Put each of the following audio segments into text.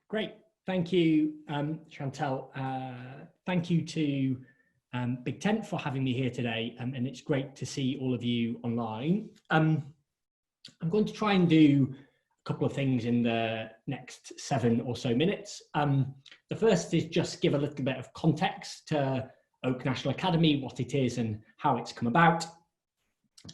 Great. Thank you, Chantal. Thank you to Big Tent for having me here today, and it's great to see all of you online. I'm going to try and do a couple of things in the next 7 or so minutes. The first is just give a little bit of context to Oak National Academy, what it is and how it's come about.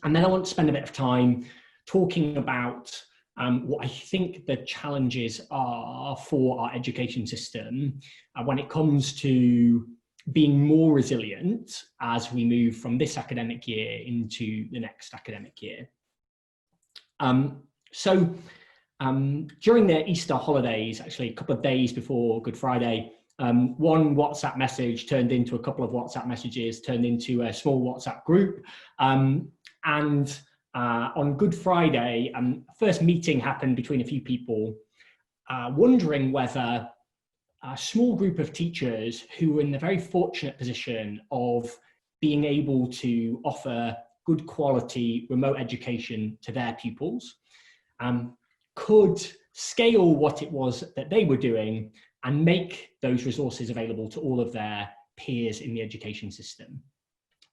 And then I want to spend a bit of time talking about what I think the challenges are for our education system when it comes to being more resilient as we move from this academic year into the next academic year. During the Easter holidays, actually a couple of days before Good Friday, one WhatsApp message turned into a couple of WhatsApp messages, turned into a small WhatsApp group. On Good Friday, a first meeting happened between a few people, wondering whether a small group of teachers who were in the very fortunate position of being able to offer good quality remote education to their pupils could scale what it was that they were doing and make those resources available to all of their peers in the education system.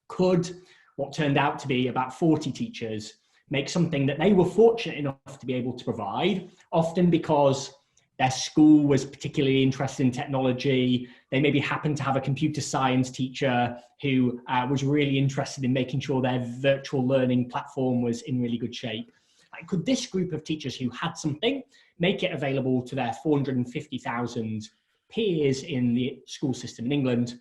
Could what turned out to be about 40 teachers make something that they were fortunate enough to be able to provide, often because their school was particularly interested in technology. They maybe happened to have a computer science teacher who was really interested in making sure their virtual learning platform was in really good shape. Like, could this group of teachers who had something make it available to their 450,000 peers in the school system in England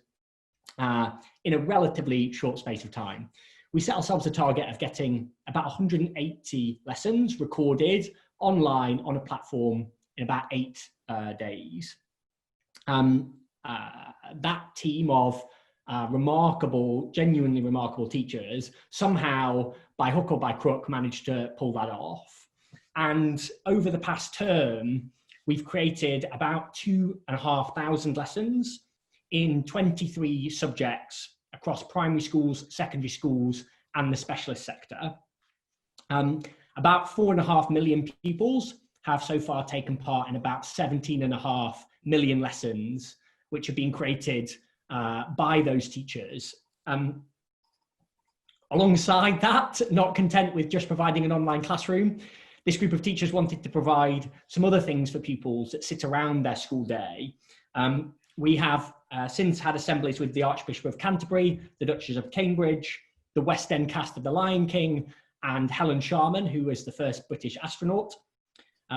in a relatively short space of time? We set ourselves a target of getting about 180 lessons recorded online on a platform in about 8 days. That team of genuinely remarkable teachers somehow, by hook or by crook, managed to pull that off. And over the past term, we've created about 2,500 lessons in 23 subjects across primary schools, secondary schools, and the specialist sector. About 4.5 million pupils have so far taken part in about 17.5 million lessons, which have been created by those teachers. Alongside that, not content with just providing an online classroom, this group of teachers wanted to provide some other things for pupils that sit around their school day. We have since had assemblies with the Archbishop of Canterbury, the Duchess of Cambridge, the West End cast of The Lion King, and Helen Sharman, who was the first British astronaut.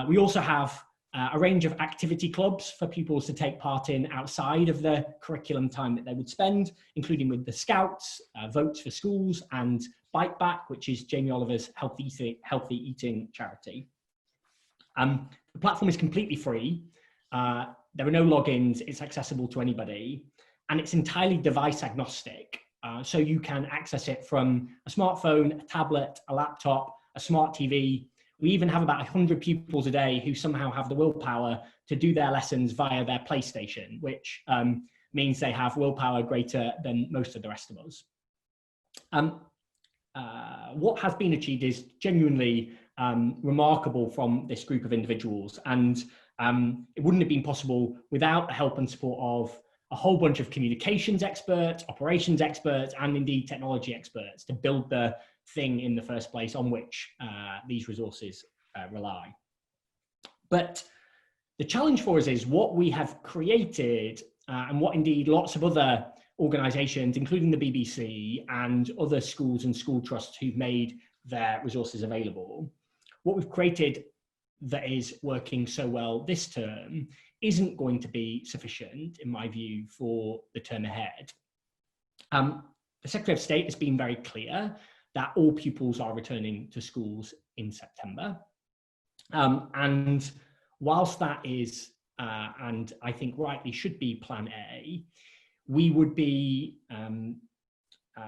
We also have a range of activity clubs for pupils to take part in outside of the curriculum time that they would spend, including with the Scouts, Votes for Schools, and Bite Back, which is Jamie Oliver's healthy eating charity. The platform is completely free. There are no logins, it's accessible to anybody, and it's entirely device agnostic. So you can access it from a smartphone, a tablet, a laptop, a smart TV. We even have about 100 pupils a day who somehow have the willpower to do their lessons via their PlayStation, which means they have willpower greater than most of the rest of us. What has been achieved is genuinely remarkable from this group of individuals, and it wouldn't have been possible without the help and support of a whole bunch of communications experts, operations experts, and indeed technology experts to build the thing in the first place on which these resources rely. But the challenge for us is what we have created and what indeed lots of other organisations, including the BBC and other schools and school trusts who've made their resources available. What we've created that is working so well this term isn't going to be sufficient, in my view, for the term ahead. The Secretary of State has been very clear that all pupils are returning to schools in September. And whilst that is, and I think rightly should be Plan A, we would be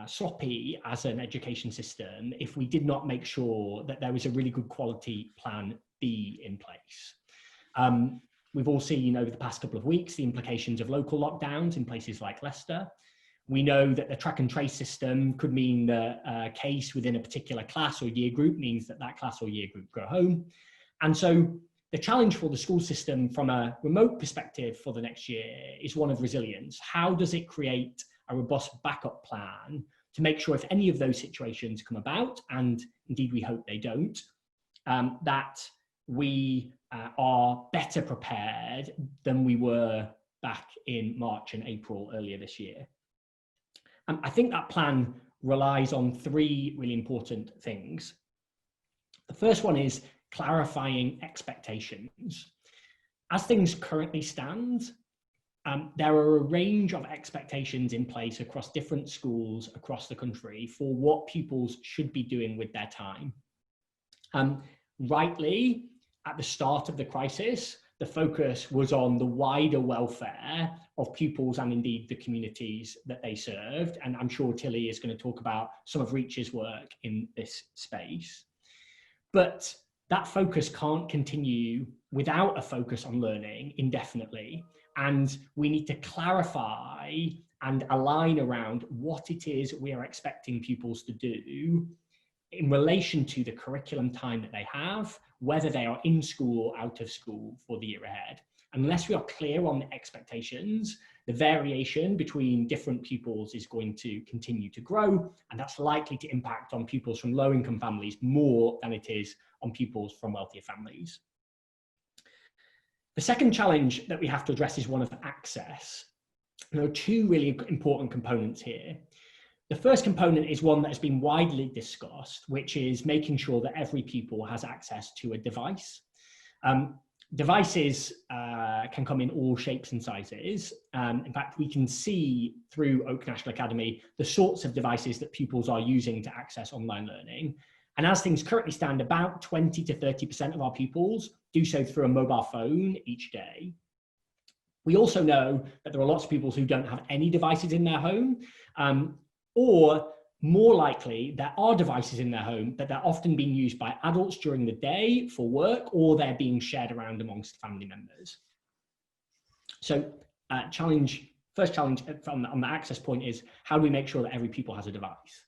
sloppy as an education system if we did not make sure that there was a really good quality Plan B in place. We've all seen over the past couple of weeks the implications of local lockdowns in places like Leicester. We know that the track and trace system could mean that a case within a particular class or year group means that that class or year group go home. And so the challenge for the school system from a remote perspective for the next year is one of resilience. How does it create a robust backup plan to make sure if any of those situations come about, and indeed we hope they don't, that we are better prepared than we were back in March and April earlier this year. I think that plan relies on three really important things. The first one is clarifying expectations. As things currently stand, there are a range of expectations in place across different schools across the country for what pupils should be doing with their time. Rightly, at the start of the crisis, the focus was on the wider welfare of pupils and indeed the communities that they served. And I'm sure Tilly is going to talk about some of Reach's work in this space. But that focus can't continue without a focus on learning indefinitely. And we need to clarify and align around what it is we are expecting pupils to do in relation to the curriculum time that they have, whether they are in school or out of school for the year ahead. Unless we are clear on the expectations, the variation between different pupils is going to continue to grow, and that's likely to impact on pupils from low-income families more than it is on pupils from wealthier families. The second challenge that we have to address is one of access. There are two really important components here. The first component is one that has been widely discussed, which is making sure that every pupil has access to a device. Devices can come in all shapes and sizes. In fact, we can see through Oak National Academy the sorts of devices that pupils are using to access online learning. And as things currently stand, about 20 to 30% of our pupils do so through a mobile phone each day. We also know that there are lots of pupils who don't have any devices in their home, or more likely, there are devices in their home, but they're often being used by adults during the day for work, or they're being shared around amongst family members. So first challenge on the access point is, how do we make sure that every pupil has a device?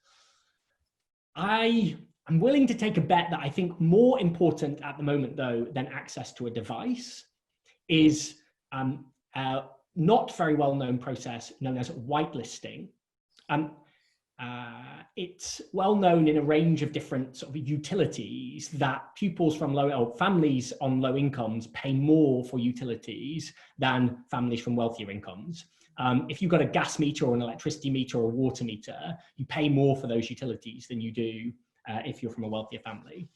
I'm willing to take a bet that I think more important at the moment, though, than access to a device is a not very well-known process known as whitelisting. It's well known in a range of different sort of utilities that pupils from families on low incomes pay more for utilities than families from wealthier incomes. If you've got a gas meter or an electricity meter or a water meter, you pay more for those utilities than you do if you're from a wealthier family.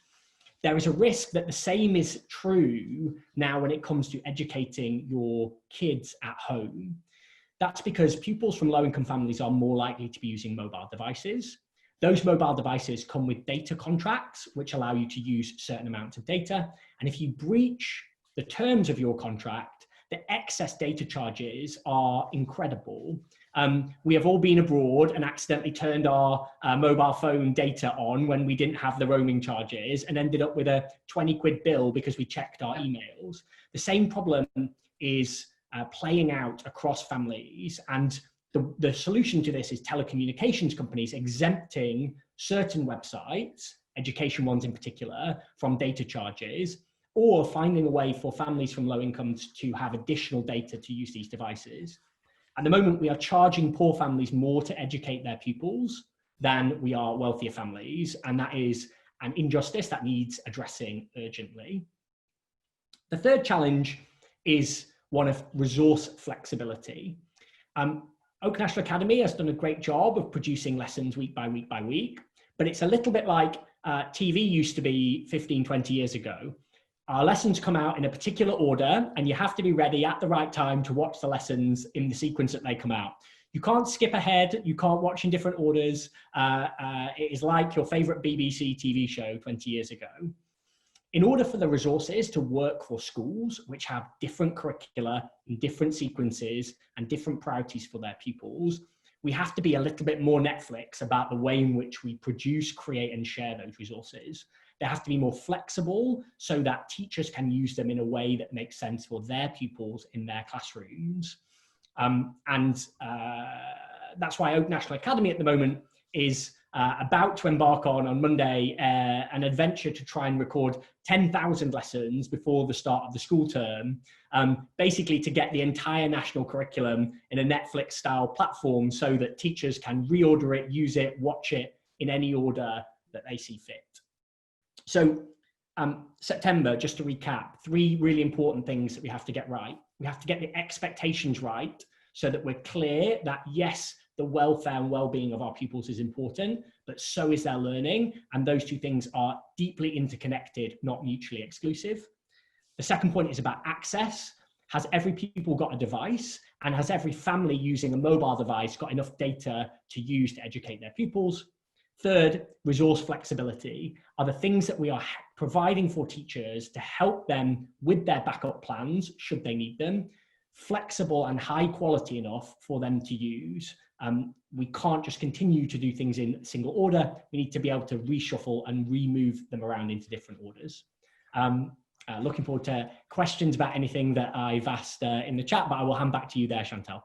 There is a risk that the same is true now when it comes to educating your kids at home. That's because pupils from low-income families are more likely to be using mobile devices. Those mobile devices come with data contracts, which allow you to use certain amounts of data. And if you breach the terms of your contract, the excess data charges are incredible. We have all been abroad and accidentally turned our mobile phone data on when we didn't have the roaming charges and ended up with a 20 quid bill because we checked our emails. The same problem is playing out across families, and the solution to this is telecommunications companies exempting certain websites, education ones in particular, from data charges, or finding a way for families from low incomes to have additional data to use these devices. At the moment, we are charging poor families more to educate their pupils than we are wealthier families, and that is an injustice that needs addressing urgently. The third challenge is one of resource flexibility. Oak National Academy has done a great job of producing lessons week by week by week, but it's a little bit like TV used to be 15, 20 years ago. Our lessons come out in a particular order, and you have to be ready at the right time to watch the lessons in the sequence that they come out. You can't skip ahead, you can't watch in different orders. It is like your favorite BBC TV show 20 years ago. In order for the resources to work for schools, which have different curricula and different sequences and different priorities for their pupils, we have to be a little bit more Netflix about the way in which we produce, create, and share those resources. They have to be more flexible so that teachers can use them in a way that makes sense for their pupils in their classrooms. That's why Oak National Academy at the moment is about to embark on Monday an adventure to try and record 10,000 lessons before the start of the school term, basically to get the entire national curriculum in a Netflix-style platform so that teachers can reorder it, use it, watch it in any order that they see fit. So September, just to recap, 3 really important things that we have to get right. We have to get the expectations right so that we're clear that yes, the welfare and well-being of our pupils is important, but so is their learning. And those 2 things are deeply interconnected, not mutually exclusive. The second point is about access. Has every pupil got a device? And has every family using a mobile device got enough data to use to educate their pupils? Third, resource flexibility. Are the things that we are providing for teachers to help them with their backup plans, should they need them, flexible and high quality enough for them to use? We can't just continue to do things in single order. We need to be able to reshuffle and remove them around into different orders. Looking forward to questions about anything that I've asked in the chat, but I will hand back to you there, Chantal.